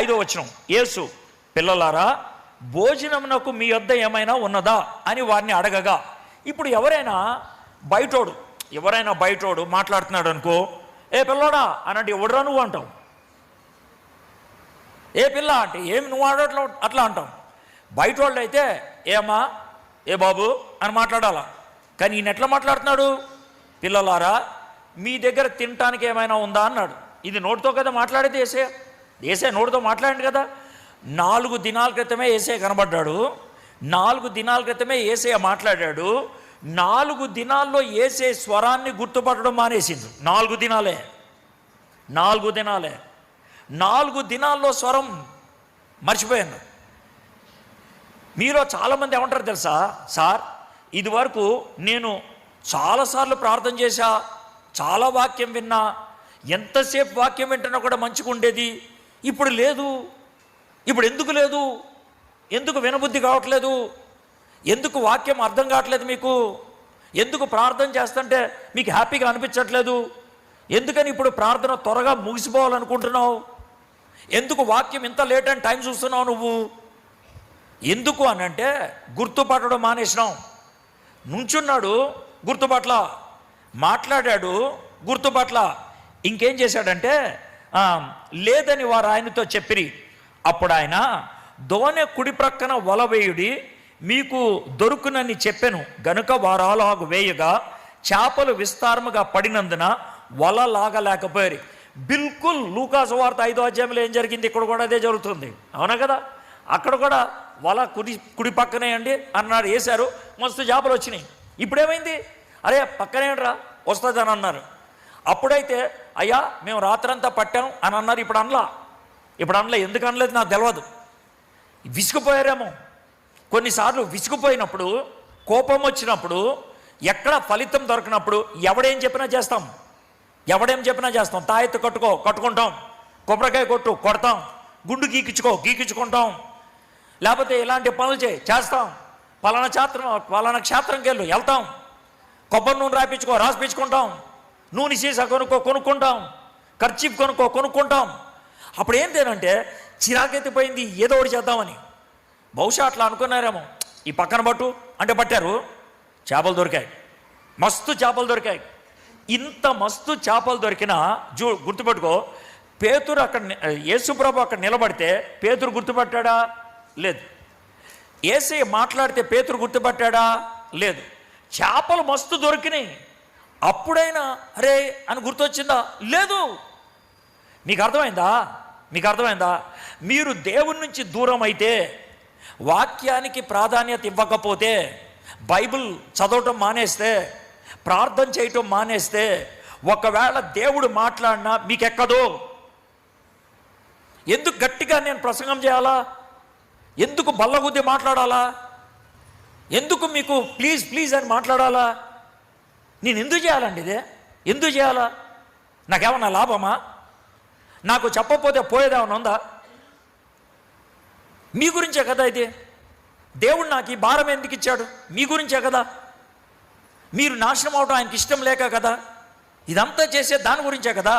5వ యేసు, పిల్లలారా భోజనమునకు మీ యొద్ద ఏమైనా ఉన్నదా అని వారిని అడగగా. ఇప్పుడు ఎవరైనా బయటోడు మాట్లాడుతున్నాడు అనుకో, ఏ పిల్లోడా అన్నట్టు ఎవడరా నువ్వు అంటాం. ఏ పిల్ల అంటే ఏమి నువ్వు ఆడట్లా అట్లా అంటాం. బయటోళ్ళు అయితే ఏమా ఏ బాబు అని మాట్లాడాలా. కానీ ఈయన ఎట్లా మాట్లాడుతున్నాడు, పిల్లలారా మీ దగ్గర తినటానికి ఏమైనా ఉందా అన్నాడు. ఇది నోటితో కదా మాట్లాడేది. ఏసే నోటితో మాట్లాడండి కదా. 4 దినాల క్రితమే ఏసే కనబడ్డాడు. 4 దినాల క్రితమే ఏసే మాట్లాడాడు. 4 దినాల్లో ఏసే స్వరాన్ని గుర్తుపట్టడం మానేసింది. 4 దినాలే 4 దినాల్లో స్వరం మర్చిపోయాను. మీలో చాలామంది ఏమంటారు తెలుసా, సార్ ఇదివరకు నేను చాలాసార్లు ప్రార్థన చేశా, చాలా వాక్యం విన్నా, ఎంతసేపు వాక్యం వింటున్నా కూడా మంచిగా ఉండేది, ఇప్పుడు లేదు. ఇప్పుడు ఎందుకు లేదు? ఎందుకు వినబుద్ధి కావట్లేదు? ఎందుకు వాక్యం అర్థం కావట్లేదు మీకు? ఎందుకు ప్రార్థన చేస్తుంటే మీకు హ్యాపీగా అనిపించట్లేదు? ఎందుకని ఇప్పుడు ప్రార్థన త్వరగా ముగిసిపోవాలనుకుంటున్నావు? ఎందుకు వాక్యం ఇంత లేట్ అని టైం చూస్తున్నావు నువ్వు? ఎందుకు అనంటే గుర్తుపట్టడం మానేసినాం. నుంచున్నాడు గుర్తుపట్ల, మాట్లాడాడు గుర్తుపట్ల. ఇంకేం చేశాడంటే లేదని వారు ఆయనతో చెప్పిరి. అప్పుడు ఆయన, దోణె కుడి ప్రక్కన వల వేయుడి, మీకు దొరుకునని చెప్పెను గనుక వారు అలాగు వేయగా చేపలు విస్తారముగా పడినందున వల లాగలేకపోయారు. బిల్కుల్ లూకాసు వార్త 5వ అధ్యాయంలో ఏం జరిగింది, ఇక్కడ కూడా అదే జరుగుతుంది. అవునా కదా? అక్కడ కూడా వల కుడి పక్కనే అండి అన్నాడు, వేశారు, మస్తు చేపలు వచ్చినాయి. ఇప్పుడేమైంది, అరే పక్కనే రా వస్తుంది అని అన్నారు. అప్పుడైతే అయ్యా మేము రాత్రంతా పట్టాం అని అన్నారు. ఇప్పుడు అనలా. ఎందుకు అనలేదు నాకు తెలియదు. విసుగుపోయారేమో. కొన్నిసార్లు విసుగుపోయినప్పుడు, కోపం వచ్చినప్పుడు, ఎక్కడ ఫలితం దొరికినప్పుడు ఎవడేం చెప్పినా చేస్తాం. తాయెత్తు కట్టుకుంటాం, కొబ్బరికాయ కొడతాం, గుండు గీకించుకుంటాం, లేకపోతే ఇలాంటి పనులు చేస్తాం. పలానా క్షేత్రంకి వెళ్తాం, కొబ్బరి నూనె రాసిపించుకుంటాం, నూనె సీసా కొనుక్కుంటాం, ఖర్చీఫ్ కొనుక్కుంటాం. అప్పుడు ఏంటంటే చిరాకెత్తిపోయింది, ఏదో ఒకటి చేద్దామని. బహుశా అట్లా అనుకున్నారేమో. ఈ పక్కన పట్టు అంటే పట్టారు, చేపలు దొరికాయి, మస్తు చేపలు దొరికాయి. ఇంత మస్తు చేపలు దొరికినా గుర్తుపెట్టుకో, పేతురు అక్కడ, యేసుప్రభు అక్కడ నిలబడితే పేతురు గుర్తుపట్టాడా? లేదు. యేసయ్య మాట్లాడితే పేతురు గుర్తుపట్టాడా? లేదు. చేపలు మస్తు దొరికినాయి, అప్పుడైనా అరే అని గుర్తొచ్చిందా? లేదు. మీకు అర్థమైందా? మీరు దేవుని నుంచి దూరం అయితే, వాక్యానికి ప్రాధాన్యత ఇవ్వకపోతే, బైబిల్ చదవటం మానేస్తే, ప్రార్థన చేయటం మానేస్తే, ఒకవేళ దేవుడు మాట్లాడినా మీకెక్కదు. ఎందుకు గట్టిగా నేను ప్రసంగం చేయాలా? ఎందుకు బల్లగుద్ది మాట్లాడాలా? ఎందుకు మీకు ప్లీజ్ అని మాట్లాడాలా? నేను ఎందుకు చేయాలండి ఇదే? ఎందుకు చేయాలా? నాకేమన్నా లాభమా? నాకు చెప్పకపోతే పోయేదేమన్నా ఉందా? మీ గురించే కదా ఇది. దేవుడు నాకు ఈ భారం ఎందుకు ఇచ్చాడు? మీ గురించే కదా. మీరు నాశనం అవడం ఆయనకి ఇష్టం లేక కదా. ఇదంతా చేసే దాని గురించే కదా.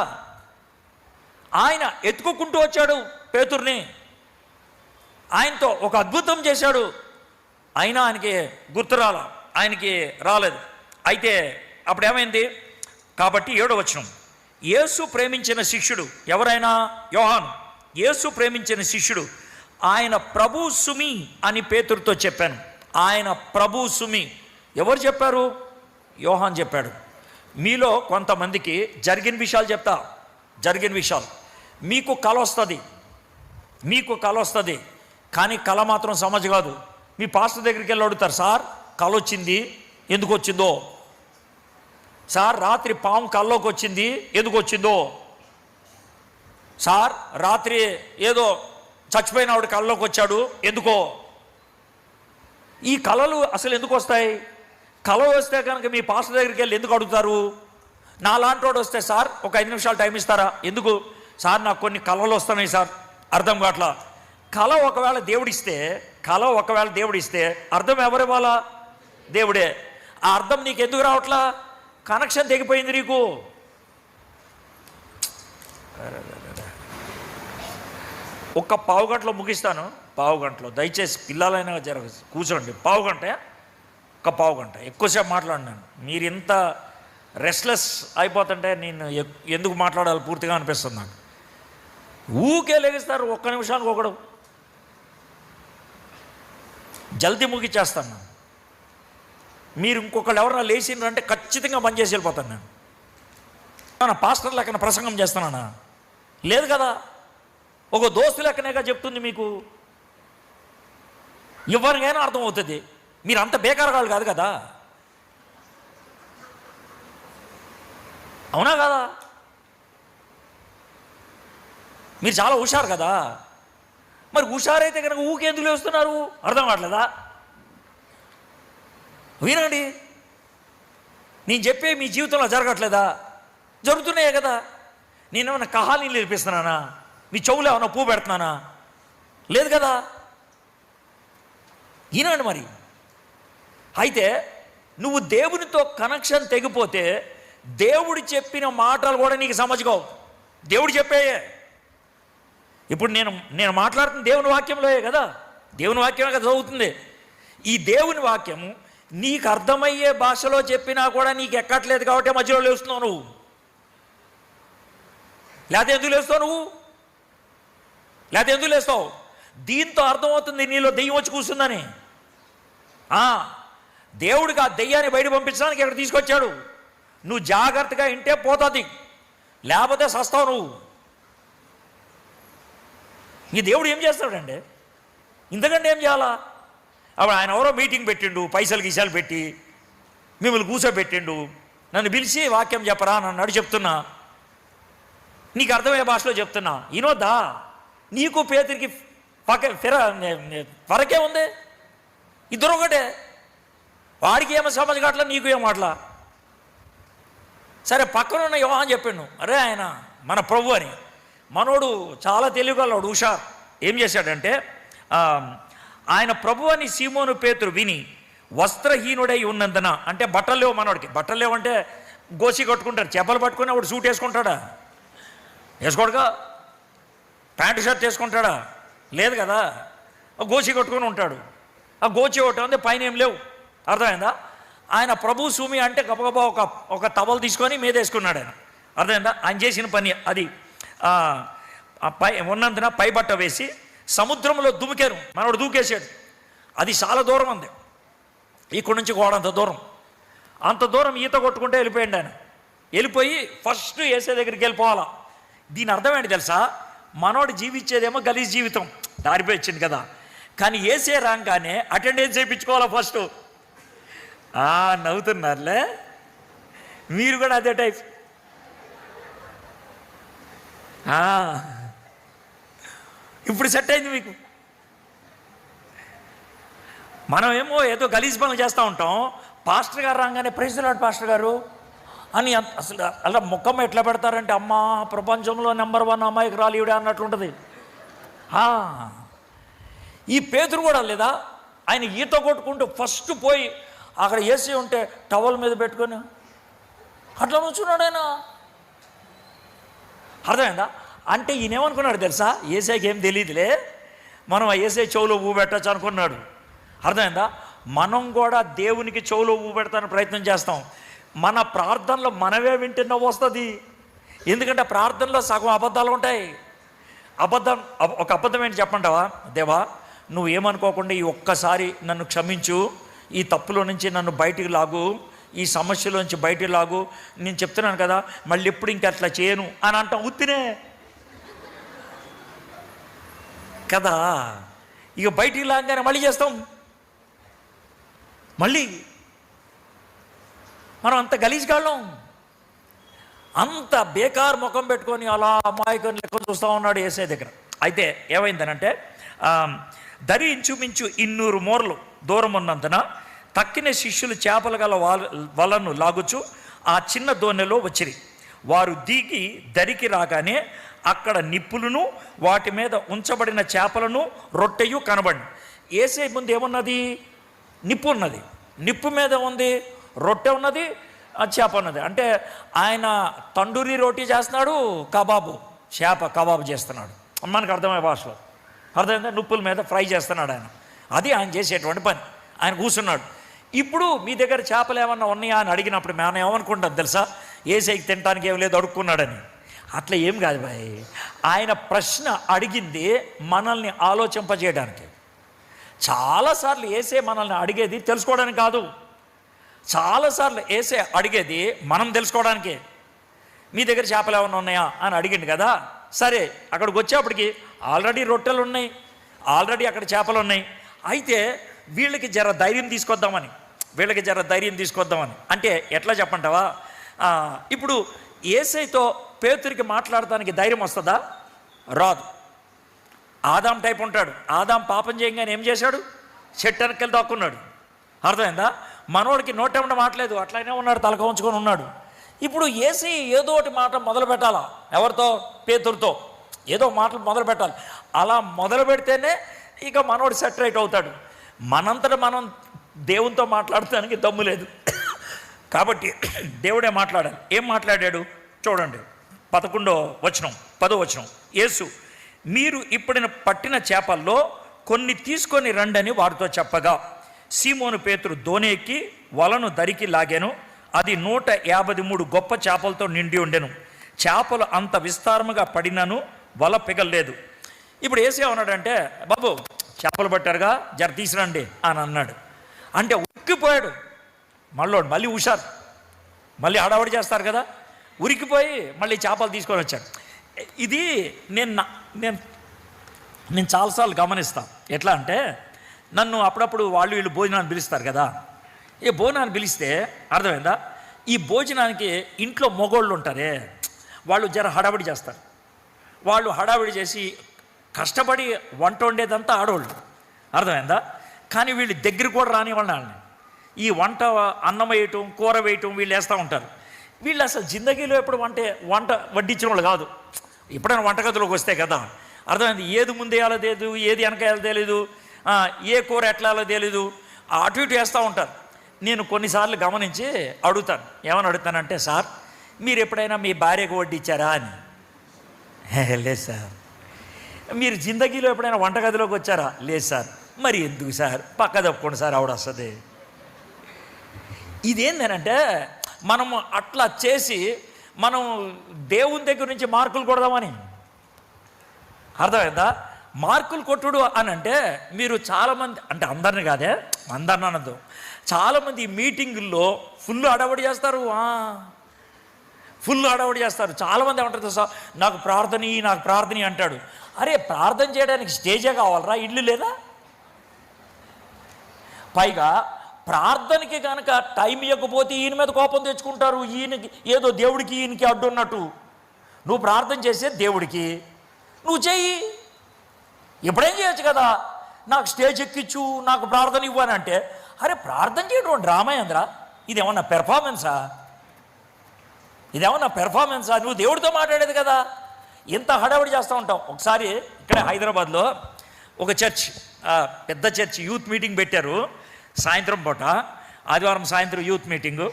ఆయన ఎత్తుకుంటూ వచ్చాడు పేతుర్ని, ఆయనతో ఒక అద్భుతం చేశాడు. అయినా ఆయనకి రాలేదు. అయితే అప్పుడు ఏమైంది? కాబట్టి 7వ వచనం, యేసు ప్రేమించిన శిష్యుడు ఎవరైనా? యోహాను. యేసు ప్రేమించిన శిష్యుడు, ఆయన ప్రభు సుమి అని పేతురుతో చెప్పాను. ఆయన ప్రభు సుమి. ఎవరు చెప్పారు? యోహాన్ చెప్పాడు. మీలో కొంతమందికి జరిగిన విషయాలు మీకు కల వస్తుంది, కానీ కళ మాత్రం సమझ కాదు. మీ పాస్టర్ దగ్గరికి వెళ్ళి అడుగుతారు, సార్ కళ వచ్చింది, ఎందుకు వచ్చిందో? సార్ రాత్రి పాము కల్లోకి వచ్చింది, ఎందుకు వచ్చిందో? సార్ రాత్రి ఏదో చచ్చిపోయిన ఆవిడ కళ్ళలోకి వచ్చాడు, ఎందుకో? ఈ కళలు అసలు ఎందుకు వస్తాయి? కళ వస్తే కనుక మీ పాస్టర్ దగ్గరికి వెళ్ళి ఎందుకు అడుగుతారు? నాలాంటి వాడు వస్తే, సార్ ఒక 5 నిమిషాలు టైం ఇస్తారా? ఎందుకు? సార్ నాకు కొన్ని కళలు వస్తున్నాయి సార్, అర్థం కావట్లా. కళ ఒకవేళ దేవుడిస్తే అర్థం ఎవరివ్వాలా? దేవుడే. ఆ అర్థం నీకు ఎందుకు రావట్లా? కనెక్షన్ తెగిపోయింది నీకు. ఒక్క పావు గంటలో ముగిస్తాను. పావు గంటలో దయచేసి పిల్లలైనా కూర్చోండి. పావు గంట, ఒక పావు గంట ఎక్కువసేపు మాట్లాడినాను. మీరు ఇంత రెస్ట్లెస్ అయిపోతుంటే నేను ఎందుకు మాట్లాడాలి పూర్తిగా అనిపిస్తుంది నాకు. ఊకే లెగిస్తారు ఒక్క నిమిషానికి ఒకడు. జల్దీ ముగిచ్చేస్తాను. మీరు ఇంకొకళ్ళు ఎవరైనా లేచిండ్రంటే ఖచ్చితంగా బంద్ చేసి వెళ్ళిపోతాను నేను. పాస్టర్ లెక్కన ప్రసంగం చేస్తున్నానా? లేదు కదా. ఒక దోస్తు లెక్కనేగా చెప్తుంది మీకు. ఎవరికైనా అర్థమవుతుంది. మీరు అంత బేకారగాళ్ళు కాదు కదా, అవునా కదా? మీరు చాలా హుషారు కదా. మరి హుషారైతే కనుక ఊకెందుకు లేస్తున్నారు అర్థం కావట్లేదా? వినండి, నేను చెప్పే మీ జీవితంలో జరగట్లేదా? జరుగుతున్నాయే కదా. నేనేమన్నా కహానీలు నేర్పిస్తున్నానా? మీ చెవులు ఏమన్నా పువ్వు పెడుతున్నానా? లేదు కదా. ఈనాడు మరి అయితే నువ్వు దేవునితో కనెక్షన్ తెగిపోతే దేవుడు చెప్పిన మాటలు కూడా నీకు సమझకోవు. దేవుడు చెప్పేయే. ఇప్పుడు నేను మాట్లాడుతున్న దేవుని వాక్యంలోయే కదా. దేవుని వాక్యమే కదా చదువుతుంది. ఈ దేవుని వాక్యము నీకు అర్థమయ్యే భాషలో చెప్పినా కూడా నీకు ఎక్కట్లేదు కాబట్టి మధ్యలో లేస్తున్నావు నువ్వు. లేకపోతే ఎందుకు లేస్తావు నువ్వు? లేకపోతే ఎందుకు లేస్తావు? దీంతో అర్థమవుతుంది నీలో దెయ్యం వచ్చి కూర్చుందని. దేవుడికి ఆ దెయ్యాన్ని బయట పంపించడానికి ఇక్కడ తీసుకొచ్చాడు. నువ్వు జాగ్రత్తగా వింటే పోతుంది, లేకపోతే సస్తావు నువ్వు. ఈ దేవుడు ఏం చేస్తాడంటే ఇంతకంటే ఏం చేయాలా? అప్పుడు ఆయన ఎవరో మీటింగ్ పెట్టిండు, పైసలు గీసాలు పెట్టి మిమ్మల్ని కూర్చోబెట్టిండు. నన్ను పిలిచి వాక్యం చెప్పరా నన్ను చెప్తున్నా, నీకు అర్థమయ్యే భాషలో చెప్తున్నా, వినోద్దా? నీకు పేతురికి ఫరకే ఉంది. ఇద్దరు ఒకటే. వాడికి ఏమో సమజ్ కావట్లా, నీకు ఏం మాట్లా. సరే పక్కన ఉన్న యోహాన్ చెప్పిండు, అరే ఆయన మన ప్రభు అని. మనోడు చాలా తెలివిగలవాడు, హుషార్. ఏం చేశాడంటే ఆయన ప్రభు అని సీమోను పేతురు విని వస్త్రహీనుడై ఉన్నందున, అంటే బట్టలు లేవు మనోడికి. బట్టలు లేవంటే గోసి కట్టుకుంటారు. చేపలు పట్టుకుని వాడు సూట్ వేసుకుంటాడా? వేసుకోడుగా. ప్యాంటు షర్ట్ వేసుకుంటాడా? లేదు కదా. గోచి కట్టుకొని ఉంటాడు. ఆ గోచి ఒకటి ఉంది, పైన ఏం లేవు. అర్థమైందా? ఆయన ప్రభు సూమి అంటే గబగబా ఒక టవల్ తీసుకొని మీద వేసుకున్నాడు ఆయన. అర్థమైందా? ఆయన చేసిన పని అది. పై ఉన్నందున పై బట్ట వేసి సముద్రంలో దుమికారు. మనోడు దూకేశాడు. అది చాలా దూరం ఉంది, ఇక్కడి నుంచి గోడంత దూరం. అంత దూరం ఈత కొట్టుకుంటే వెళ్ళిపోయాడు ఆయన. వెళ్ళిపోయి ఫస్ట్ ఏసే దగ్గరికి వెళ్ళిపోవాలా. దీని అర్థం ఏంటి తెలుసా? మనోడు జీవించేదేమో గలీజ్ జీవితం, దారిపోయి వచ్చింది కదా. కానీ ఏసే రాగానే అటెండెన్స్ చేయించుకోవాలా ఫస్ట్. నవ్వుతున్నారులే, మీరు కూడా అదే టైప్. ఇప్పుడు సెట్ అయింది మీకు. మనం ఏమో ఏదో గలీజ్ పనులు చేస్తూ ఉంటాం. పాస్టర్ గారు రాగానే ప్రైజ్ ది లార్డ్ పాస్టర్ గారు అని అసలు అలా ముఖం ఎట్లా పెడతారంటే, అమ్మా ప్రపంచంలో నెంబర్ 1 అమ్మాయికి రాలివిడే అన్నట్లుంటుంది. ఈ పేతురు కూడా లేదా, ఆయన ఈత కొట్టుకుంటూ ఫస్ట్ పోయి అక్కడ ఏసీ ఉంటే టవల్ మీద పెట్టుకొని అట్లా నుంచున్నాడు ఆయన. అర్థమైందా? అంటే ఈయనేమనుకున్నాడు తెలుసా? ఏసైకి ఏం తెలియదులే, మనం ఆ ఏసై చెవులో ఊ పెట్టచ్చు అనుకున్నాడు. అర్థమైందా? మనం కూడా దేవునికి చెవులో ఊ పెడతానికి ప్రయత్నం చేస్తాం. మన ప్రార్థనలో మనమే వింటున్న వస్తుంది. ఎందుకంటే ప్రార్థనలో సగం అబద్ధాలు ఉంటాయి. ఒక అబద్ధం ఏంటి చెప్పంటావా? దేవా నువ్వు ఏమనుకోకుండా ఈ ఒక్కసారి నన్ను క్షమించు, ఈ తప్పులో నుంచి నన్ను బయటికి లాగు, ఈ సమస్యలో నుంచి బయటికి లాగు, నేను చెప్తున్నాను కదా, మళ్ళీ ఎప్పుడు ఇంక అట్లా చేయను అని అంటాం. ఉత్తినే కదా. ఇక బయటికి లాగానే మళ్ళీ చేస్తాం. మళ్ళీ మనం అంత గలీజ్గాళ్ళం, అంత బేకార్ ముఖం పెట్టుకొని అలా అమాయకుని లెక్క చూస్తూ ఉన్నాడు ఏసై దగ్గర. అయితే ఏమైందనంటే దరి ఇంచుమించు 200 మూరలు దూరం ఉన్నందున తక్కిన శిష్యులు చేపలు గల వలను లాగుచు ఆ చిన్న దోణిలో వచ్చిరి. వారు దిగి దరికి రాగానే అక్కడ నిప్పులను వాటి మీద ఉంచబడిన చేపలను రొట్టెయు కనబడి. ఏసై ముందు ఏమున్నది? నిప్పు ఉన్నది. నిప్పు మీద ఉంది రొట్టె ఉన్నది, చేప ఉన్నది. అంటే ఆయన తండూరి రోటీ చేస్తున్నాడు, కబాబు చేప కబాబు చేస్తున్నాడు. మనకు అర్థమయ్యే భాషలో. అర్థమైందా? నుప్పుల మీద ఫ్రై చేస్తున్నాడు ఆయన. అది ఆయన చేసేటువంటి పని. ఆయన కూర్చున్నాడు. ఇప్పుడు మీ దగ్గర చేపలు ఏమన్నా ఉన్నాయా అని అడిగినప్పుడు మనం ఏమనుకుంటాం తెలుసా? ఏసైకి తినడానికి ఏం లేదు అడుక్కున్నాడని. అట్లా ఏం కాదు భాయ్. ఆయన ప్రశ్న అడిగింది మనల్ని ఆలోచింపజేయడానికి. చాలాసార్లు ఏసే మనల్ని అడిగేది తెలుసుకోవడానికి కాదు, చాలాసార్లు ఏసే అడిగేది మనం తెలుసుకోవడానికి. మీ దగ్గర చేపలు ఏమన్నా ఉన్నాయా అని అడిగింది కదా, సరే అక్కడికి వచ్చేప్పటికి ఆల్రెడీ రొట్టెలు ఉన్నాయి, ఆల్రెడీ అక్కడ చేపలు ఉన్నాయి. అయితే వీళ్ళకి జర ధైర్యం తీసుకొద్దామని అంటే ఎట్లా చెప్పంటావా? ఇప్పుడు యేసయ్యతో పేతురికి మాట్లాడటానికి ధైర్యం వస్తుందా? రాదు. ఆదాం టైప్ ఉంటాడు. ఆదాం పాపం చేయగానే ఏం చేశాడు? చెట్టు వెనక్కి దాక్కున్నాడు. అర్థమైందా? మనోడికి నోటెంబడ మాట్లేదు, అట్లనే ఉన్నాడు, తలక ఉంచుకొని ఉన్నాడు. ఇప్పుడు యేసయ్య ఏదో ఒకటి మాట మొదలు పెట్టాలా? ఎవరితో? పేతురుతో ఏదో మాటలు మొదలు పెట్టాలి. అలా మొదలు పెడితేనే ఇక మనోడు సెటరేట్ అవుతాడు. మనంతటా మనం దేవునితో మాట్లాడటానికి దమ్ము లేదు కాబట్టి దేవుడే మాట్లాడాలి. ఏం మాట్లాడాడు చూడండి. 10వ వచనం. యేసు, మీరు ఇప్పుడు పట్టిన చేపల్లో కొన్ని తీసుకొని రండని వారితో చెప్పగా, సీమోను పేతురు దోణి ఎక్కి వలను దరికి లాగాను. అది 153 గొప్ప చేపలతో నిండి ఉండెను. చేపలు అంత విస్తారముగా పడినను వల పిగల్లేదు. ఇప్పుడు యేసు ఏమన్నాడంటే, బాబు చేపలు పట్టారుగా, జర తీసిరండి అని అన్నాడు. అంటే ఉరికిపోయాడు. మళ్ళీ హుషారు, మళ్ళీ హడావడి చేస్తారు కదా, ఉరికిపోయి మళ్ళీ చేపలు తీసుకొని వచ్చాడు. ఇది నేను చాలాసార్లు గమనిస్తాను. ఎట్లా అంటే, నన్ను అప్పుడప్పుడు వీళ్ళు భోజనాన్ని పిలుస్తారు కదా. ఈ భోజనాన్ని పిలిస్తే అర్థమైందా, ఈ భోజనానికి ఇంట్లో మొగోళ్ళు ఉంటారే, వాళ్ళు జర హడావిడి చేస్తారు. వాళ్ళు హడావిడి చేసి కష్టపడి వంట వండేదంతా ఆడవాళ్ళు. అర్థమైందా? కానీ వీళ్ళు దగ్గర కూడా రానివ్వండి వాళ్ళని. ఈ వంట, అన్నం వేయటం, కూర వేయటం వీళ్ళు వేస్తూ ఉంటారు. వీళ్ళు అసలు జిందగీలో ఎప్పుడు వంట వడ్డించిన వాళ్ళు కాదు. ఎప్పుడైనా వంటగదిలోకి వస్తే కదా అర్థమైంది, ఏది ముందేయాలో తెలియదు, ఏది వెనకాయాలో తెలీదు, ఏ కూర ఎట్లాలో తెలీదు, అటు ఇటు వేస్తూ ఉంటారు. నేను కొన్నిసార్లు గమనించి అడుగుతాను. ఏమని అడుగుతానంటే, సార్ మీరు ఎప్పుడైనా మీ భార్యకు వడ్డించారా అని. లేదు సార్. మీరు జిందగీలో ఎప్పుడైనా వంటగదిలోకి వచ్చారా? లేదు సార్. మరి ఎందుకు సార్? పక్క తప్పుకోండి సార్, ఆవిడ వస్తుంది. ఇదేంటంటే, మనము అట్లా చేసి మనం దేవుని దగ్గర నుంచి మార్కులు కొడదామని. అర్థమైందా? మార్కులు కొట్టుడు అని అంటే, మీరు చాలామంది, అంటే అందరిని కాదే, అందరిని అనద్దు, చాలామంది ఈ మీటింగుల్లో ఫుల్ హడావుడి చేస్తారు. చాలామంది ఏమంటారు సార్, నాకు ప్రార్థన అంటాడు. అరే, ప్రార్థన చేయడానికి స్టేజే కావాలరా, ఇల్లు లేదా? పైగా ప్రార్థనకి కనుక టైం ఇవ్వకపోతే ఈయన మీద కోపం తెచ్చుకుంటారు. ఈయనకి ఏదో దేవుడికి ఈయనకి అడ్డు ఉన్నట్టు. నువ్వు ప్రార్థన చేసే దేవుడికి నువ్వు చెయ్యి, ఎప్పుడేం చేయొచ్చు కదా. నాకు స్టేజ్ ఎక్కించు, నాకు ప్రార్థన ఇవ్వనంటే, అరే ప్రార్థన చేయడం డ్రామా ఇదేమన్నా పెర్ఫార్మెన్సా? నువ్వు దేవుడితో మాట్లాడేది కదా, ఎంత హడావిడి చేస్తూ ఉంటావు. ఒకసారి ఇక్కడ హైదరాబాద్లో ఒక చర్చ్, పెద్ద చర్చ్, యూత్ మీటింగ్ పెట్టారు సాయంత్రం పూట, ఆదివారం సాయంత్రం యూత్ మీటింగు.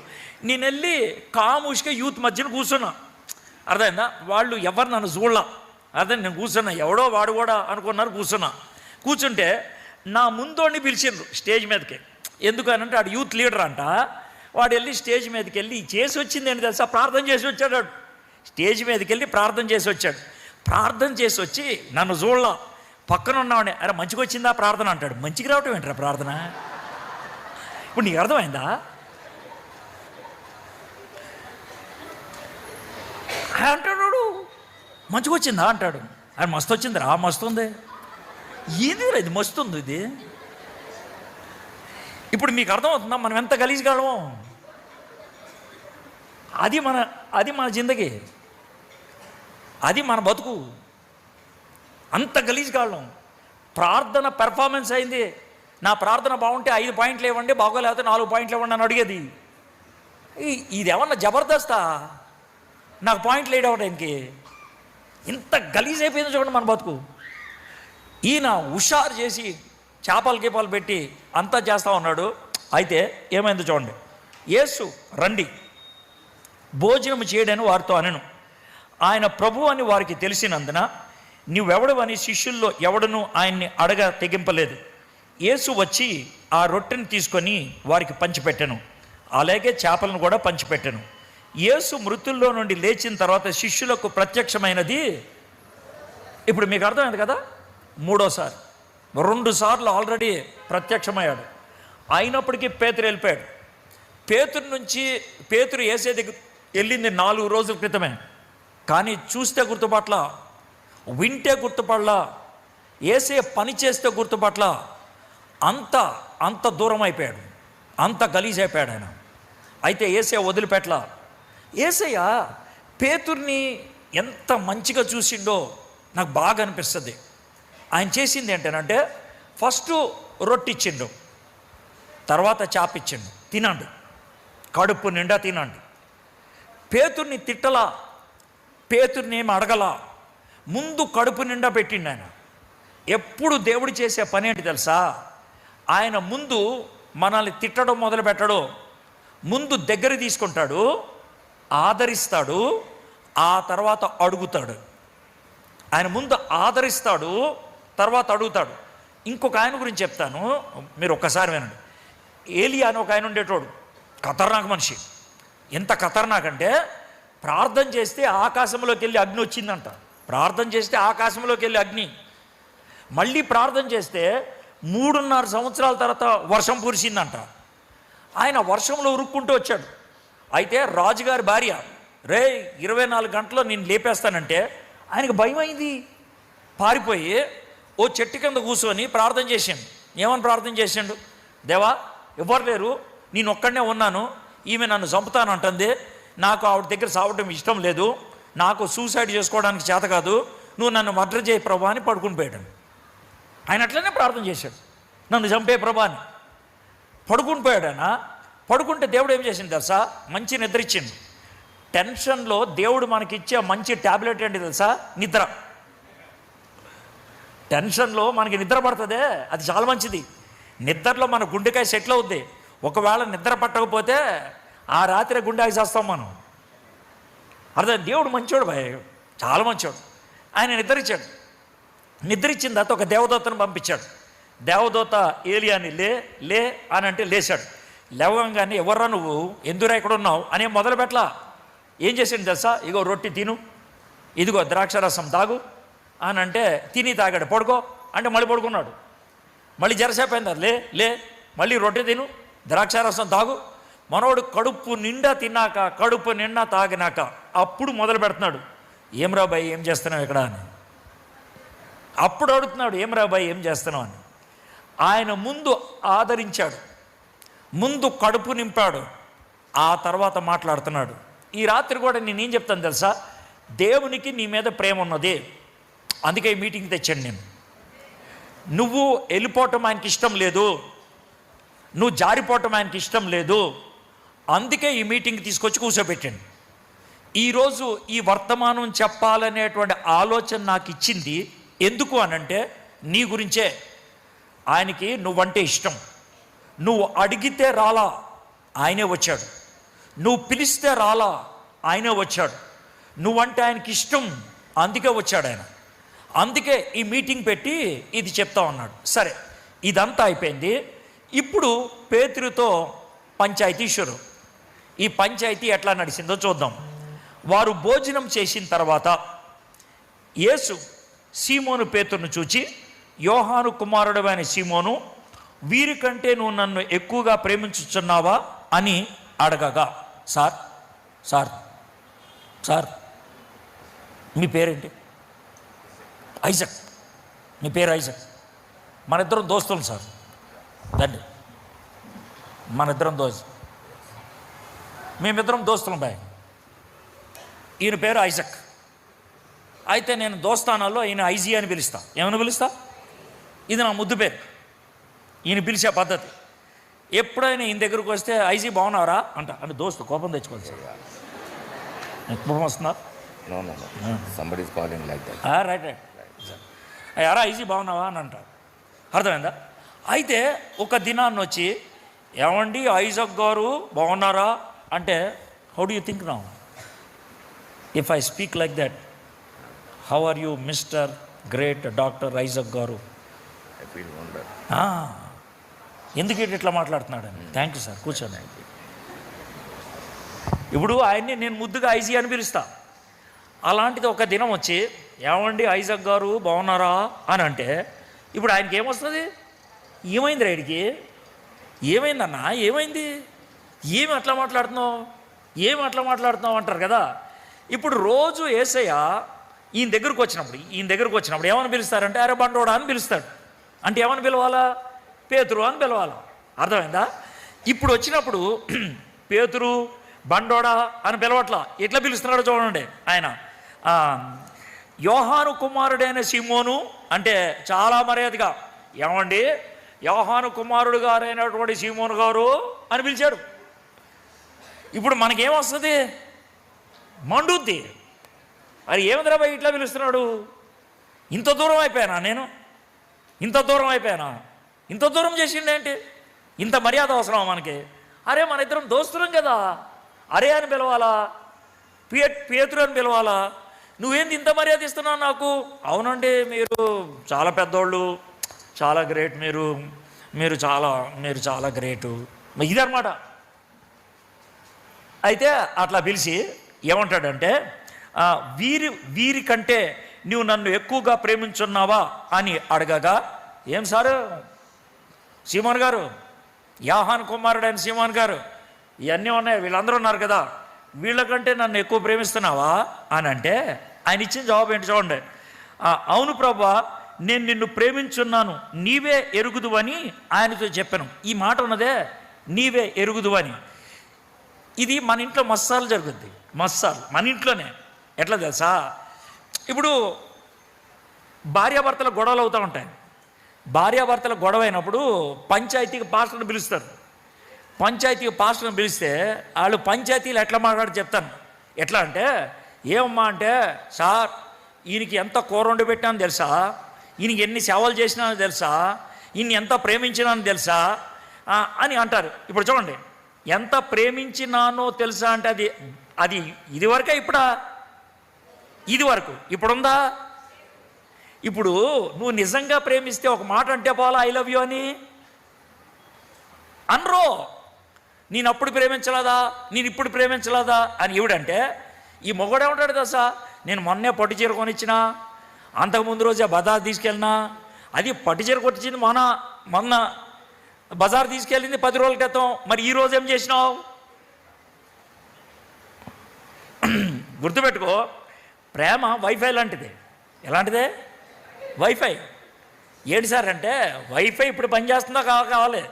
నేను వెళ్ళి కాముష్గా యూత్ మధ్యన కూర్చున్నా. అర్థమైందా? వాళ్ళు ఎవరు నన్ను చూడలా. అదే నేను కూర్చున్నా, ఎవడో వాడు కూడా అనుకున్నారు. కూర్చుంటే నా ముందోడిని పిలిచిండ్రు స్టేజ్ మీదకి. ఎందుకనంటే ఆడు యూత్ లీడర్ అంట. వాడు వెళ్ళి స్టేజ్ మీదకి వెళ్ళి చేసి వచ్చింది ఏంటి తెలుసా? ప్రార్థన చేసి వచ్చాడు. స్టేజ్ మీదకి వెళ్ళి ప్రార్థన చేసి వచ్చాడు. ప్రార్థన చేసి వచ్చి నన్ను చూడలా. పక్కన ఉన్నవాడిని, అరే మంచిగా వచ్చిందా ప్రార్థన అంటాడు. మంచిగా రావటం ఏంట్రా ప్రార్థన? ఇప్పుడు నీకు అర్థమైందా? అంటాడు, మంచిగా వచ్చిందా అంటాడు. అది మస్తు వచ్చిందిరా, మస్తు ఉంది. ఇది మస్తు ఉంది ఇది. ఇప్పుడు మీకు అర్థమవుతుందా మనం ఎంత గలీజ్గాళ్ళము? అది మన జిందగీ, అది మన బతుకు. అంత గలీజ్గాళ్ళం. ప్రార్థన పెర్ఫార్మెన్స్ అయింది. నా ప్రార్థన బాగుంటే 5 పాయింట్లు ఇవ్వండి, బాగోలేకపోతే 4 పాయింట్లు ఇవ్వండి అని అడిగేది. ఇది ఏమన్నా జబర్దస్తా? నాకు పాయింట్లు వేయడానికి ఇంత గలీజ్ అయిపోయింది చూడండి మన బతుకు. ఈయన హుషారు చేసి చేపలు పెట్టి అంతా చేస్తూ ఉన్నాడు. అయితే ఏమైందో చూడండి. యేసు రండి భోజనం చేయడని వారితో అనెను. ఆయన ప్రభు అని వారికి తెలిసినందున నువ్వెవడు అని శిష్యుల్లో ఎవడను ఆయన్ని అడగ తెగింపలేదు. యేసు వచ్చి ఆ రొట్టెని తీసుకొని వారికి పంచిపెట్టెను, అలాగే చేపలను కూడా పంచిపెట్టెను. యేసు మృతుల్లో నుండి లేచిన తర్వాత శిష్యులకు ప్రత్యక్షమైనది. ఇప్పుడు మీకు అర్థమైంది కదా, మూడోసారి. 2 సార్లు ఆల్రెడీ ప్రత్యక్షమయ్యాడు. అయినప్పటికీ పేతురు వెళ్ళిపోయాడు. పేతురు యేసే దగ్గర వెళ్ళింది 4 రోజుల క్రితమే, కానీ చూస్తే గుర్తుపట్ల, వింటే గుర్తుపడలా, యేసే పని చేస్తే గుర్తుపట్ల. అంత దూరం అయిపోయాడు, అంత గలీజ్ అయిపోయాడు ఆయన. అయితే యేసే వదిలిపెట్ల. యేసయ్య పేతుర్ని ఎంత మంచిగా చూసిండో నాకు బాగా అనిపిస్తుంది. ఆయన చేసింది ఏంటంటే, ఫస్ట్ రొట్టిచ్చిండు, తర్వాత చాపిచ్చిండు, తినండి, కడుపు నిండా తినండి. పేతుర్ని తిట్టలా, పేతుర్ని ఏమి అడగలా, ముందు కడుపు నిండా పెట్టిండు ఆయన. ఎప్పుడు దేవుడు చేసే పని ఏంటి తెలుసా? ఆయన ముందు మనల్ని తిట్టడం మొదలు పెట్టడు, ముందు దగ్గర తీసుకుంటాడు, ఆదరిస్తాడు, ఆ తర్వాత అడుగుతాడు. ఆయన ముందు ఆదరిస్తాడు, తర్వాత అడుగుతాడు. ఇంకొక ఆయన గురించి చెప్తాను, మీరు ఒక్కసారి వినండి. ఏలియా అని ఒక ఆయన ఉండేటోడు, ఖతర్నాక్ మనిషి. ఎంత ఖతర్నాక్ అంటే, ప్రార్థన చేస్తే ఆకాశంలోకి వెళ్ళి అగ్ని వచ్చిందంట. ప్రార్థన చేస్తే ఆకాశంలోకి వెళ్ళి అగ్ని. మళ్ళీ ప్రార్థన చేస్తే 3.5 సంవత్సరాల తర్వాత వర్షం కురిసిందంట. ఆయన వర్షంలో ఉరుక్కుంటూ వచ్చాడు. అయితే రాజుగారి భార్య, రే 24 గంటల్లో నేను లేపేస్తానంటే ఆయనకు భయం అయింది. పారిపోయి ఓ చెట్టు కింద కూర్చొని ప్రార్థన చేశాడు. ఏమని ప్రార్థన చేశాడు? దేవా, ఎవరు లేరు, నేను ఒక్కడనే ఉన్నాను, ఈమె నన్ను చంపుతానంటుంది, నాకు ఆవిడ దగ్గర సావడం ఇష్టం లేదు, నాకు సూసైడ్ చేసుకోవడానికి చేత కాదు, నువ్వు నన్ను మర్డర్ చేయి ప్రభా అని పడుకుని పోయాడు. ఆయన అట్లనే ప్రార్థన చేశాడు, నన్ను చంపే ప్రభా అని. పడుకుని పోయాడు ఆయన. పడుకుంటే దేవుడు ఏం చేసింది తెలుసా? మంచి నిద్ర ఇచ్చింది. టెన్షన్లో దేవుడు మనకి ఇచ్చే మంచి ట్యాబ్లెట్ ఏంటి తెలుసా? నిద్ర. టెన్షన్లో మనకి నిద్ర పడుతుందే, అది చాలా మంచిది. నిద్రలో మన గుండెకాయ సెటిల్ అవుద్ది. ఒకవేళ నిద్ర పట్టకపోతే ఆ రాత్రి గుండెకి చేస్తాం మనం. అర్థం? దేవుడు మంచోడు భయ, చాలా మంచోడు. ఆయన నిద్ర ఇచ్చాడు. నిద్ర ఇచ్చిన తర్వాత ఒక దేవదూతను పంపించాడు. దేవదూత ఏలియాని లే అని అంటే లేచాడు. లేవగానే, ఎవర్రా నువ్వు, ఎందురా ఇక్కడ ఉన్నావు అని మొదలు పెట్టలా. ఏం చేసిండు తెలుసా? ఇగో రొట్టి తిను, ఇదిగో ద్రాక్షారసం తాగు అని అంటే తిని తాగాడు. పడుకో అంటే మళ్ళీ పడుకున్నాడు. మళ్ళీ జరసేపు అయిందా, లే మళ్ళీ రొట్టె తిను, ద్రాక్షారసం తాగు. మనోడు కడుపు నిండా తిన్నాక, కడుపు నిండా తాగినాక అప్పుడు మొదలు పెడుతున్నాడు, ఏం రా బాయ్ ఏం చేస్తున్నావు ఇక్కడ అని. అప్పుడు అడుగుతున్నాడు, ఏం రా బాయ్ ఏం చేస్తున్నావు అని. ఆయన ముందు ఆదరించాడు, ముందు కడుపు నింపాడు, ఆ తర్వాత మాట్లాడుతున్నాడు. ఈ రాత్రి కూడా నేనేం చెప్తాను తెలుసా? దేవునికి నీ మీద ప్రేమ ఉన్నది, అందుకే ఈ మీటింగ్ తెచ్చాను నేను. నువ్వు వెళ్ళిపోవటం ఆయనకి ఇష్టం లేదు, నువ్వు జారిపోవటం ఆయనకి ఇష్టం లేదు, అందుకే ఈ మీటింగ్ తీసుకొచ్చి కూర్చోబెట్టాను. ఈరోజు ఈ వర్తమానం చెప్పాలనేటువంటి ఆలోచన నాకు ఇచ్చింది ఎందుకు అనంటే, నీ గురించే. ఆయనకి నువ్వంటే ఇష్టం. నువ్వు అడిగితే రాలా, ఆయనే వచ్చాడు. నువ్వు పిలిస్తే రాలా, ఆయనే వచ్చాడు. నువ్వంటే ఆయనకి ఇష్టం, అందుకే వచ్చాడు ఆయన. అందుకే ఈ మీటింగ్ పెట్టి ఇది చెప్తా ఉన్నాడు. సరే, ఇదంతా అయిపోయింది. ఇప్పుడు పేతురుతో పంచాయతీ షురు. ఈ పంచాయతీ ఎట్లా నడిచిందో చూద్దాం. వారు భోజనం చేసిన తర్వాత యేసు సీమోను పేతురును చూచి, యోహాను కుమారుడు అయిన సీమోను, వీరికంటే నువ్వు నన్ను ఎక్కువగా ప్రేమించుచున్నావా అని అడగగా, సార్ మీ పేరేంటి? ఐజక్. మీ పేరు ఐజక్. మన ఇద్దరం దోస్తులు సార్. రండి, మన ఇద్దరం మేమిద్దరం దోస్తులం బాయ్. ఈయన పేరు ఐజక్. అయితే నేను దోస్తానాల్లో ఈయన ఐజీ అని పిలుస్తా. ఏమని పిలుస్తా? ఇది నా ముద్దు పేరు, ఈయన పిలిచే పద్ధతి. ఎప్పుడైనా ఈయన దగ్గరకు వస్తే ఐజీ బాగున్నారా అంట. అంటే దోస్తు కోపం తెచ్చుకోవాలి సార్. కోపం వస్తుందా? రైట్ యారా ఐజీ బాగున్నావా అని అంటారు. అర్థమైందా? అయితే ఒక దినాన్ని వచ్చి, ఏమండి ఐజక్ గారు బాగున్నారా అంటే, how do you think now if I speak like that? How are you mister great doctor Isaac గారు. ఎందుకు ఇట్లా మాట్లాడుతున్నాడని. థ్యాంక్ యూ సార్, కూర్చోండి. ఇప్పుడు ఆయన్ని నేను ముద్దుగా ఐజీ అని పిలుస్తా. అలాంటిది ఒక దినం వచ్చి ఏమండి ఐజక్ గారు బాగున్నారా అని అంటే ఇప్పుడు ఆయనకి ఏమొస్తుంది? ఏమైంది రైడ్కి? ఏమైందన్నా? ఏమైంది? ఏమి అట్లా మాట్లాడుతున్నావు అంటారు కదా. ఇప్పుడు రోజు యేసయ్య ఈయన దగ్గరకు వచ్చినప్పుడు ఏమని పిలుస్తారంటే అరే బండోడా అని పిలుస్తాడు. అంటే ఏమని పిలవాలా? పేతురు అని పిలవాలా. అర్థమైందా? ఇప్పుడు వచ్చినప్పుడు పేతురు బండోడా అని పిలవట్లా. ఎట్లా పిలుస్తున్నాడో చూడండి. ఆయన యోహాను కుమారుడైన సీమోను అంటే చాలా మర్యాదగా ఏమండి యోహాను కుమారుడు గారైనటువంటి సీమోను గారు అని పిలిచాడు. ఇప్పుడు మనకేమొస్తుంది? మండుద్ది. మరి ఏమిద్రా భయ్ ఇట్లా పిలుస్తున్నాడు? ఇంత దూరం అయిపోయానా నేను? ఇంత దూరం చేసిండేంటి? ఇంత మర్యాద అవసరమా మనకి? అరే మన ఇద్దరం దోస్తులం కదా, అరే అని పిలవాలా? పేతురు అని పిలవాలా? నువ్వేంది ఇంత మర్యాద ఇస్తున్నావు నాకు? అవునండి మీరు చాలా పెద్దోళ్ళు, చాలా గ్రేట్, మీరు చాలా గ్రేటు, ఇదన్నమాట. అయితే అట్లా పిలిచి ఏమంటాడంటే వీరి కంటే నువ్వు నన్ను ఎక్కువగా ప్రేమించున్నావా అని అడగగా, ఏం సారు సీమోన్ గారు, యోహాను కుమారుడైన సీమోన్ గారు, ఇవన్నీ ఉన్నాయి, వీళ్ళందరూ ఉన్నారు కదా, వీళ్ళకంటే నన్ను ఎక్కువ ప్రేమిస్తున్నావా అని అంటే ఆయన ఇచ్చిన జవాబు ఏంటి చూడండి. అవును ప్రభువా, నేను నిన్ను ప్రేమించున్నాను, నీవే ఎరుగుదువని ఆయనతో చెప్పాను. ఈ మాట ఉన్నదే, నీవే ఎరుగుదువని. ఇది మన ఇంట్లో మస్సాలు జరుగుద్ది. మన ఇంట్లోనే. ఎట్లా తెలుసా? ఇప్పుడు భార్యాభర్తల గొడవలు అవుతూ ఉంటాయి. భార్యాభర్తల గొడవ అయినప్పుడు పంచాయతీకి పాస్టర్ని పిలుస్తారు. పంచాయతీకి పాస్టర్ని పిలిస్తే వాళ్ళు పంచాయతీలు ఎట్లా మాట్లాడి చెప్తాను. ఎట్లా అంటే, ఏమమ్మా అంటే, సార్ ఈయనకి ఎంత కూర వండి పెట్టానో తెలుసా, ఈయనకి ఎన్ని సేవలు చేసినానో తెలుసా, ఈయన్ని ఎంత ప్రేమించినానో తెలుసా అని అంటారు. ఇప్పుడు చూడండి, ఎంత ప్రేమించినానో తెలుసా అంటే అది ఇదివరకే ఇప్పుడా? ఇదివరకు. ఇప్పుడుందా? ఇప్పుడు నువ్వు నిజంగా ప్రేమిస్తే ఒక మాట అంటే పోలా ఐ లవ్ యూ అని అనరో. నేను అప్పుడు ప్రేమించలేదా, నేను ఇప్పుడు ప్రేమించలేదా అని ఇవిడంటే, ఈ మొగడేమంటాడు దశా, నేను మొన్నే పట్టు చీర కొనిచ్చినా, అంతకుముందు రోజే బజార్ తీసుకెళ్ళినా, అది పట్టు చీర కొట్టించింది మొన్న బజార్ తీసుకెళ్ళింది 10 రోజుల క్రితం, మరి ఈరోజు ఏం చేసినావు? గుర్తుపెట్టుకో, ప్రేమ వైఫై లాంటిది. ఎలాంటిదే? వైఫై. ఏంటి సార్ అంటే, వైఫై ఇప్పుడు పనిచేస్తుందా కావాలి,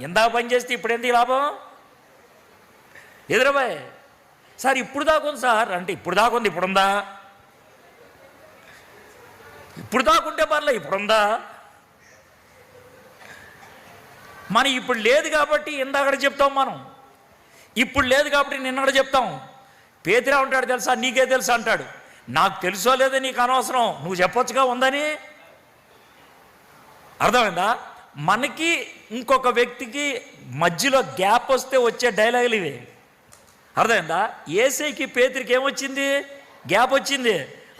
ఇందాక పనిచేస్తే ఇప్పుడు ఎందుకు లాభం? ఎదురబాయ్ సార్ ఇప్పుడు దాకుంది సార్ అంటే, ఇప్పుడు దాకుంది, ఇప్పుడుందా? ఇప్పుడు దాకుంటే పర్లే, ఇప్పుడుందా? మనం ఇప్పుడు లేదు కాబట్టి ఇందాకడ చెప్తాం, మనం ఇప్పుడు లేదు కాబట్టి నిన్నడ చెప్తాం. పేతురా ఉంటాడు తెలుసా, నీకే తెలుసా అంటాడు. నాకు తెలుసో లేదో నీకు అనవసరం, నువ్వు చెప్పొచ్చుగా ఉందని. అర్థమైందా? మనకి ఇంకొక వ్యక్తికి మధ్యలో గ్యాప్ వస్తే వచ్చే డైలాగులు ఇవి. అర్థమైందా? యేసయ్యకి పేతురికి ఏమొచ్చింది? గ్యాప్ వచ్చింది,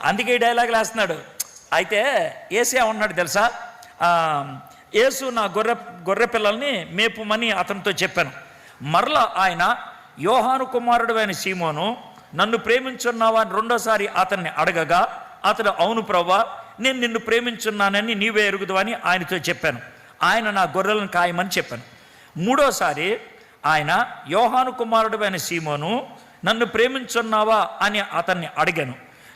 అందుకే ఈ డైలాగులు వేస్తున్నాడు. అయితే యేసయ్య ఉన్నాడు తెలుసా, యేసు నా గొర్రె పిల్లల్ని మేపుమని అతనితో చెప్పాను. మరలా ఆయన యోహాను కుమారుడు అయిన సీమోను, నన్ను ప్రేమించున్నావా అని రెండోసారి అతన్ని అడగగా, అతడు అవును ప్రభువా, నేను నిన్ను ప్రేమించున్నానని నీవే ఎరుగుదువని ఆయనతో చెప్పాను. ఆయన నా గొర్రెలను కాయమని చెప్పాను. మూడోసారి ఆయన యోహాను కుమారుడు అయిన సీమోను, నన్ను ప్రేమించున్నావా అని అతన్ని అడిగాను.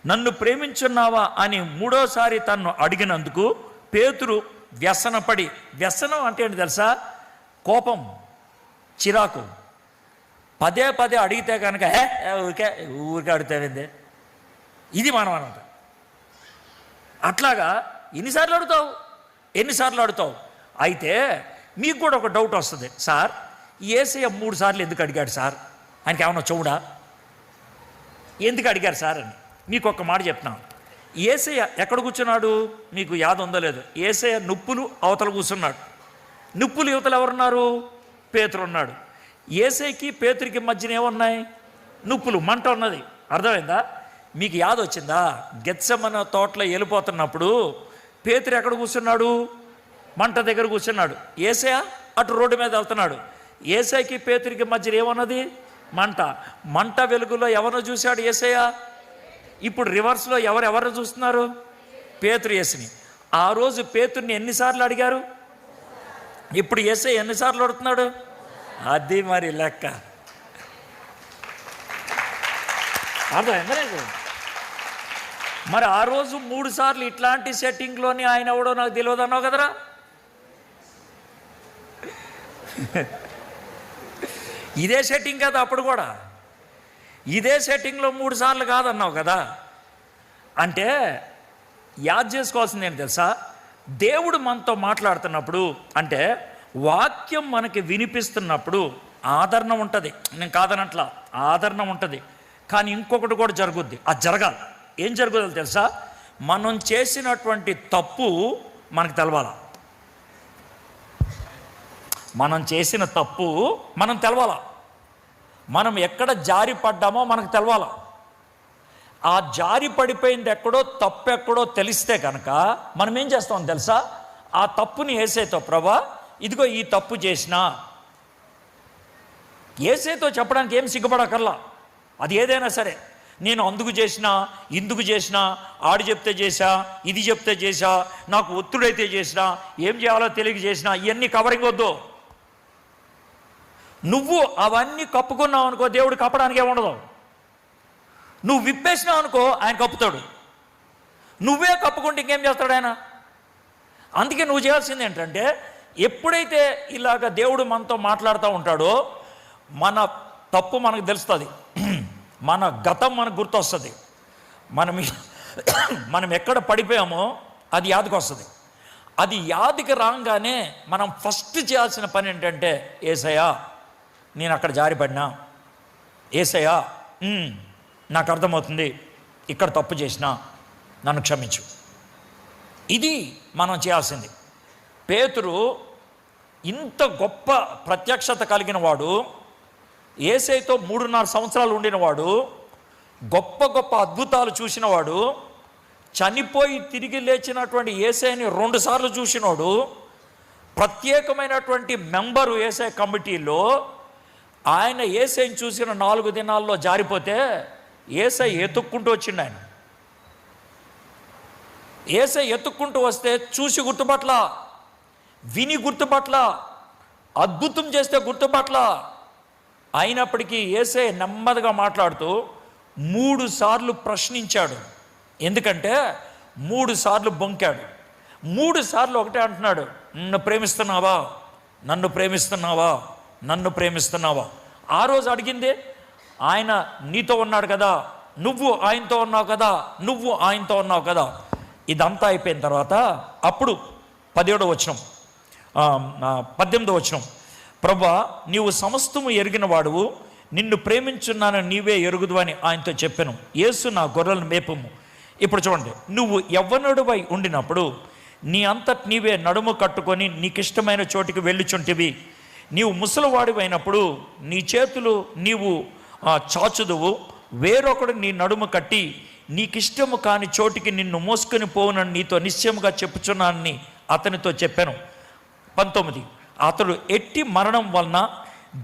నన్ను ప్రేమించున్నావా అని మూడోసారి తన్ను అడిగినందుకు పేతురు వ్యసనపడి, వ్యసనం అంటే ఏంటి తెలుసా? కోపం, చిరాకు. పదే అడిగితే కనుక ఊరికే అడుగుతావేంది, ఇది మనం అన్నమాట. అట్లాగా ఎన్నిసార్లు అడుగుతావు? అయితే మీకు కూడా ఒక డౌట్ వస్తుంది, సార్ యేసయ్య 3 సార్లు ఎందుకు అడిగాడు సార్? ఆయనకి ఏమన్నా చెవుడా? ఎందుకు అడిగారు సార్ అని మీకు ఒక్క మాట చెప్తున్నాను. యేసయ్య ఎక్కడ కూర్చున్నాడు మీకు యాద ఉందో లేదు? యేసయ్య నుప్పులు అవతల కూర్చున్నాడు. నుప్పులు యువతలు ఎవరున్నారు? పేతురు ఉన్నాడు. యేసయ్యకి పేతురికి మధ్యన ఏమున్నాయి? నుప్పులు, మంట ఉన్నది. అర్థమైందా? మీకు యాద వచ్చిందా? గెత్సెమన తోటలో వెళ్ళిపోతున్నప్పుడు పేతురు ఎక్కడ కూర్చున్నాడు? మంట దగ్గర కూర్చున్నాడు. యేసయ్య అటు రోడ్డు మీద వెళ్తున్నాడు. యేసయ్యకి పేతురికి మధ్య ఏమన్నది? మంట వెలుగులో ఎవరినో చూశాడు యేసయ్య. ఇప్పుడు రివర్స్లో ఎవరెవరు చూస్తున్నారు? పేతురు యేసుని. ఆ రోజు పేతుర్ని ఎన్నిసార్లు అడిగారు? ఇప్పుడు యేసయ్య ఎన్నిసార్లు అడుగుతున్నాడు? అది మరి లెక్క. అర్థమైందా లేదు? మరి ఆ రోజు 3 సార్లు ఇట్లాంటి సెట్టింగ్లోని ఆయన ఎవడో నాకు తెలియదు అన్నావు కదరా. ఇదే సెట్టింగ్ కదా అప్పుడు కూడా, ఇదే సెట్టింగ్లో 3 సార్లు కాదన్నావు కదా. అంటే యాద్ చేసుకోవాల్సింది ఏంటి తెలుసా? దేవుడు మనతో మాట్లాడుతున్నప్పుడు, అంటే వాక్యం మనకి వినిపిస్తున్నప్పుడు ఆదరణ ఉంటుంది. నేను కాదనట్లా, ఆదరణ ఉంటుంది. కానీ ఇంకొకటి కూడా జరుగుద్ది. అది జరగాలి. ఏం జరుగుతుందో తెలుసా? మనం చేసినటువంటి తప్పు మనకు తెలవాలా. మనం చేసిన తప్పు మనం తెలవాలా. మనం ఎక్కడ జారి పడ్డామో మనకు తెలవాలా. ఆ జారి పడిపోయింది ఎక్కడో, తప్పు ఎక్కడో తెలిస్తే కనుక మనం ఏం చేస్తామో తెలుసా? ఆ తప్పుని యేసయ్యతో, ప్రభా ఇదిగో ఈ తప్పు చేసినా, యేసయ్యతో చెప్పడానికి ఏం సిగ్గుపడకర్లా. అది ఏదైనా సరే, నేను అందుకు చేసినా, ఇందుకు చేసినా, ఆడు చెప్తే చేశా, ఇది చెప్తే చేశా, నాకు ఒత్తిడైతే చేసినా, ఏం చేయాలో తెలియక చేసినా, ఇవన్నీ కవరింగ్ వద్దు. నువ్వు అవన్నీ కప్పుకున్నావు అనుకో, దేవుడు కప్పడానికి ఏముండదు. నువ్వు విప్పేసినావు అనుకో, ఆయన కప్పుతాడు. నువ్వే కప్పుకుంటే ఇంకేం చేస్తాడు ఆయన? అందుకే నువ్వు చేయాల్సింది ఏంటంటే, ఎప్పుడైతే ఇలాగ దేవుడు మనతో మాట్లాడుతూ ఉంటాడో, మన తప్పు మనకు తెలుస్తుంది, మన గతం మనకు గుర్తొస్తుంది, మనం ఎక్కడ పడిపోయామో అది యాదికి వస్తుంది. అది యాదికి రాగానే మనం ఫస్ట్ చేయాల్సిన పని ఏంటంటే, యేసయ్యా నేను అక్కడ జారిపడినా, యేసయ్యా నాకు అర్థమవుతుంది ఇక్కడ తప్పు చేసినా, నన్ను క్షమించు. ఇది మనం చేయాల్సింది. పేతురు ఇంత గొప్ప ప్రత్యక్షత కలిగిన వాడు, యేసయ్యతో 3.5 సంవత్సరాలు ఉండినవాడు, గొప్ప గొప్ప అద్భుతాలు చూసినవాడు, చనిపోయి తిరిగి లేచినటువంటి యేసయ్యని 2 సార్లు చూసినవాడు, ప్రత్యేకమైనటువంటి మెంబరు యేసయ్య కమిటీలో. ఆయన యేసయ్యని చూసిన 4 దినాల్లో జారిపోతే యేసయ్య ఎత్తుక్కుంటూ వచ్చిండు. ఆయన యేసయ్య ఎత్తుక్కుంటూ వస్తే చూసి గుర్తుపట్ల, విని గుర్తుపట్ల, అద్భుతం చేస్తే గుర్తుపట్ల. అయినప్పటికీ యేసయ్య నెమ్మదిగా మాట్లాడుతూ 3 సార్లు ప్రశ్నించాడు. ఎందుకంటే 3 సార్లు బొంకాడు. 3 సార్లు ఒకటే అంటున్నాడు, నన్ను ప్రేమిస్తున్నావా, నన్ను ప్రేమిస్తున్నావా, నన్ను ప్రేమిస్తున్నావా. ఆ రోజు అడిగిందే, ఆయన నీతో ఉన్నాడు కదా, నువ్వు ఆయనతో ఉన్నావు కదా, నువ్వు ఆయనతో ఉన్నావు కదా. ఇదంతా అయిపోయిన తర్వాత అప్పుడు 17వ వచనం, 18వ వచనం, ప్రభువా నీవు సమస్తము ఎరిగిన వాడువు, నిన్ను ప్రేమించున్నానని నీవే ఎరుగుదు అని ఆయనతో చెప్పాను. యేసు నా గొర్రెలను మేపము. ఇప్పుడు చూడండి, నువ్వు యవ్వనుడివై ఉండినప్పుడు నీ అంతటి నీవే నడుము కట్టుకొని నీకిష్టమైన చోటికి వెళ్ళుచుంటివి. నీవు ముసలివాడివైనప్పుడు నీ చేతులు నీవు చాచుదువు, వేరొకడు నీ నడుము కట్టి నీకిష్టము కాని చోటికి నిన్ను మోసుకొని పోవునని నీతో నిశ్చయముగా చెప్పుచున్నానని అతనితో చెప్పాను. 19, అతడు ఎట్టి మరణం వలన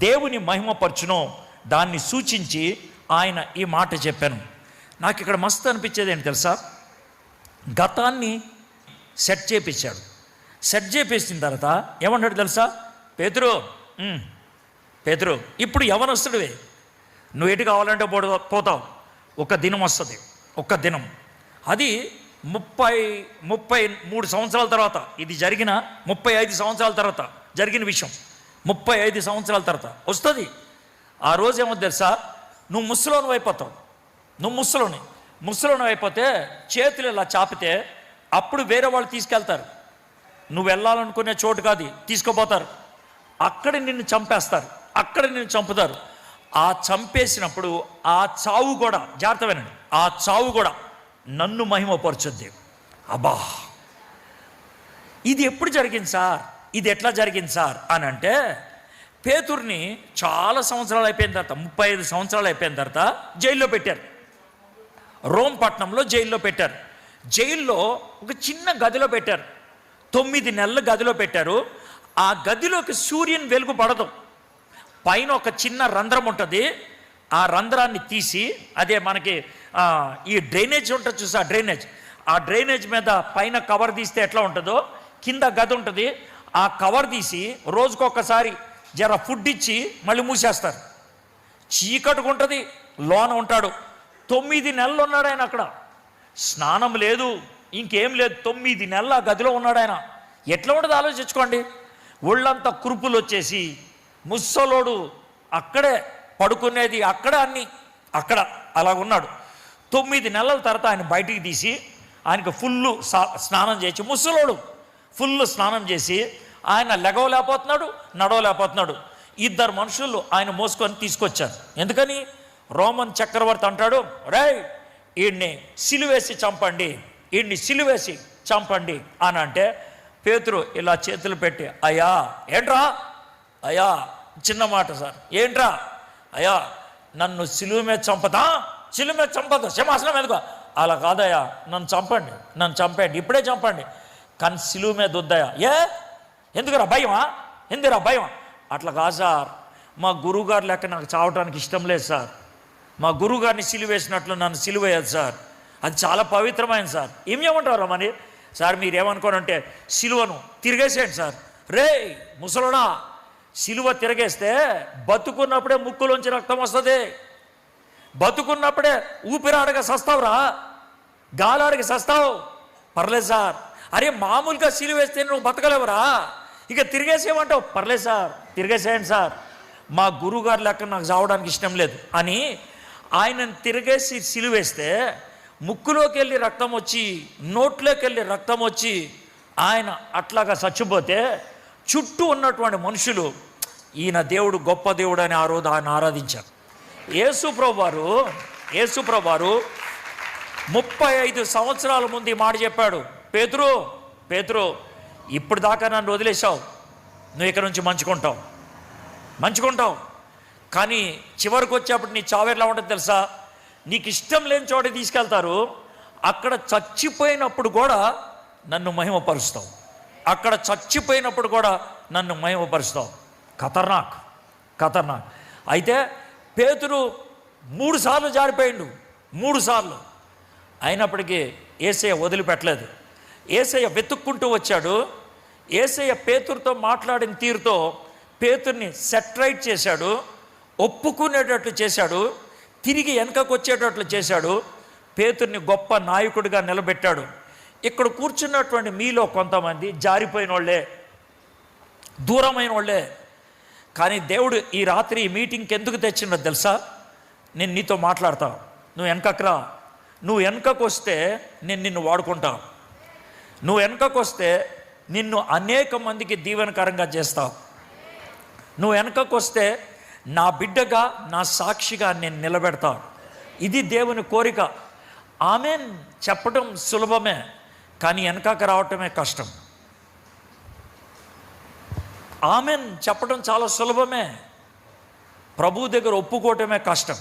దేవుని మహిమపరచునో దాన్ని సూచించి ఆయన ఈ మాట చెప్పాను. నాకు ఇక్కడ మస్తు అనిపించేది ఏంటి తెలుసా? గతాన్ని సెట్ చేపించాడు. సెట్ చేపించిన తర్వాత ఏమన్నాడు తెలుసా? పేతురు, పేతురు ఇప్పుడు యవనస్తుడివే, నువ్వు ఎటు కావాలంటే పోతావు. ఒక దినం వస్తుంది, ఒక్క దినం. అది 33 సంవత్సరాల తర్వాత, ఇది జరిగిన 35 సంవత్సరాల తర్వాత జరిగిన విషయం. 35 సంవత్సరాల తర్వాత వస్తుంది. ఆ రోజు ఏమో తెలుసా? నువ్వు ముసలోని అయిపోతావు. నువ్వు ముసలోని అయిపోతే చేతులు ఇలా చాపితే అప్పుడు వేరే వాళ్ళు తీసుకెళ్తారు. నువ్వు వెళ్ళాలనుకునే చోటు కాదు, తీసుకుపోతారు. అక్కడ నిన్ను చంపేస్తారు, అక్కడ నిన్ను చంపుతారు. ఆ చంపేసినప్పుడు ఆ చావు కూడా, జాగ్రత్త వినండి, ఆ చావు కూడా నన్ను మహిమపరచుద్ది. అబ్బా, ఇది ఎప్పుడు జరిగింది సార్, ఇది ఎట్లా జరిగింది సార్ అని అంటే, పేతుర్ని చాలా సంవత్సరాలు అయిపోయిన తర్వాత, 35 సంవత్సరాలు అయిపోయిన తర్వాత జైల్లో పెట్టారు. రోమ్ పట్టణంలో జైల్లో పెట్టారు. జైల్లో ఒక చిన్న గదిలో పెట్టారు. 9 నెలల గదిలో పెట్టారు. ఆ గదిలోకి సూర్యుని వెలుగు పడదు. పైన ఒక చిన్న రంధ్రం ఉంటుంది. ఆ రంధ్రాన్ని తీసి, అదే మనకి ఈ డ్రైనేజ్ ఉంటుంది చూసా, ఆ డ్రైనేజ్ మీద పైన కవర్ తీస్తే ఎట్లా ఉంటుందో కింద గది ఉంటుంది. ఆ కవర్ తీసి రోజుకొకసారి జర ఫుడ్ ఇచ్చి మళ్ళీ మూసేస్తారు. చీకటిగా ఉంటుంది, లోన ఉంటాడు. 9 నెలలు ఉన్నాడు ఆయన అక్కడ. స్నానం లేదు, ఇంకేం లేదు. 9 నెలల గదిలో ఉన్నాడు ఆయన. ఎట్లా ఉంటుంది ఆలోచించుకోండి. ఒళ్ళంతా కురుపులు వచ్చేసి ముసలోడు అక్కడే పడుకునేది, అక్కడే అన్నీ అక్కడ అలా ఉన్నాడు. 9 నెలల తర్వాత ఆయన బయటికి తీసి ఆయనకు ఫుల్ స్నానం చేసి, ముసలోడు ఫుల్ స్నానం చేసి ఆయన లెగవలేకపోతున్నాడు, నడవలేకపోతున్నాడు. 2 మనుషులు ఆయన మోసుకొని తీసుకొచ్చారు. ఎందుకని? రోమన్ చక్రవర్తి అంటాడు, రేయ్ ఈయన్ని సిలువేసి చంపండి, ఈయన్ని సిలువేసి చంపండి అని అంటే పేతురు ఇలా చేతులు పెట్టి, అయ్యా ఏంట్రా, అయ్యా చిన్న మాట సార్, ఏంట్రా అయ్యా, నన్ను సిలువ మీద చంపదా, సిలువ మీద చంపదు, సింహాసనం మీదగా, అలా కాదయ్యా, నన్ను చంపండి, నన్ను చంపండి, ఇప్పుడే చంపండి, కానీ సిలువ మీద వద్దయ్యా. ఎందుకురా భయమా, ఎందుకురా భయం? అట్లా కాదు సార్, మా గురువుగారు లెక్క నాకు చావటానికి ఇష్టం లేదు సార్. మా గురువుగారిని సిలువేసినట్లు నన్ను సిలువేయదు సార్, అది చాలా పవిత్రమైనది సార్. ఏం చేయమంటారు మరి సార్? మీరు ఏమనుకోనంటే సిలువను తిరిగేసేయండి సార్. రే ముసలోడా, సిలువ తిరిగేస్తే బతుకున్నప్పుడే ముక్కులోంచి రక్తం వస్తుంది, బతుకున్నప్పుడే ఊపిరాడగా సస్తావురా, గాలాడికి సస్తావు, పర్లేదు సార్. అరే మామూలుగా సిలువేస్తే నువ్వు బతకలేవురా, ఇక తిరిగేసేయమంటావు, పర్లేదు సార్ తిరిగేసేయండి సార్, మా గురువుగారు లెక్క నాకు చావడానికి ఇష్టం లేదు అని ఆయనను తిరిగేసి సిలువేస్తే ముక్కులోకి వెళ్ళి రక్తం వచ్చి, నోట్లోకి వెళ్ళి రక్తం వచ్చి ఆయన అట్లాగా చచ్చిపోతే చుట్టూ ఉన్నటువంటి మనుషులు ఈయన దేవుడు గొప్ప దేవుడు అని ఆ రోజు ఆయన ఆరాధించారు. యేసుప్రభు వారు 35 సంవత్సరాల ముందు ఈ మాట చెప్పాడు, పేతురు పేతురు ఇప్పుడు దాకా నన్ను వదిలేసావు, నువ్వు ఇక్కడ నుంచి మంచుకుంటావు, కానీ చివరికి వచ్చేప్పుడు నీ చావు ఎట్లా ఉంటుంది తెలుసా? నీకు ఇష్టం లేని చోట తీసుకెళ్తారు, అక్కడ చచ్చిపోయినప్పుడు కూడా నన్ను మహిమపరుస్తావు, అక్కడ చచ్చిపోయినప్పుడు కూడా నన్ను మహిమపరుస్తావు. ఖతర్నాక్. అయితే పేతురు 3 సార్లు జారిపోయిండు, 3 సార్లు. అయినప్పటికీ యేసయ్య వదిలిపెట్టలేదు. యేసయ్య వెతుక్కుంటూ వచ్చాడు. యేసయ్య పేతురుతో మాట్లాడిన తీరుతో పేతుర్ని సెట్రైట్ చేశాడు, ఒప్పుకునేటట్లు చేశాడు, తిరిగి వెనకకు వచ్చేటట్లు చేశాడు, పేతుర్ని గొప్ప నాయకుడిగా నిలబెట్టాడు. ఇక్కడ కూర్చున్నటువంటి మీలో కొంతమంది జారిపోయిన వాళ్ళే, దూరమైన వాళ్ళే. కానీ దేవుడు ఈ రాత్రి ఈ మీటింగ్కి ఎందుకు తెచ్చినది తెలుసా? నేను నీతో మాట్లాడతా, నువ్వు వెనకకు రా, నువ్వు వెనకకు వస్తే నేను నిన్ను వాడుకుంటా, నువ్వు వెనకకు వస్తే నిన్ను అనేక మందికి దీవెనకరంగా చేస్తావు, నువ్వు వెనకకు వస్తే నా బిడ్డగా నా సాక్షిగా నేను నిలబెడతా. ఇది దేవుని కోరిక. ఆమెన్ చెప్పడం సులభమే, కానీ వెనకకు రావటమే కష్టం. ఆమెన్ చెప్పడం చాలా సులభమే, ప్రభు దగ్గర ఒప్పుకోవటమే కష్టం.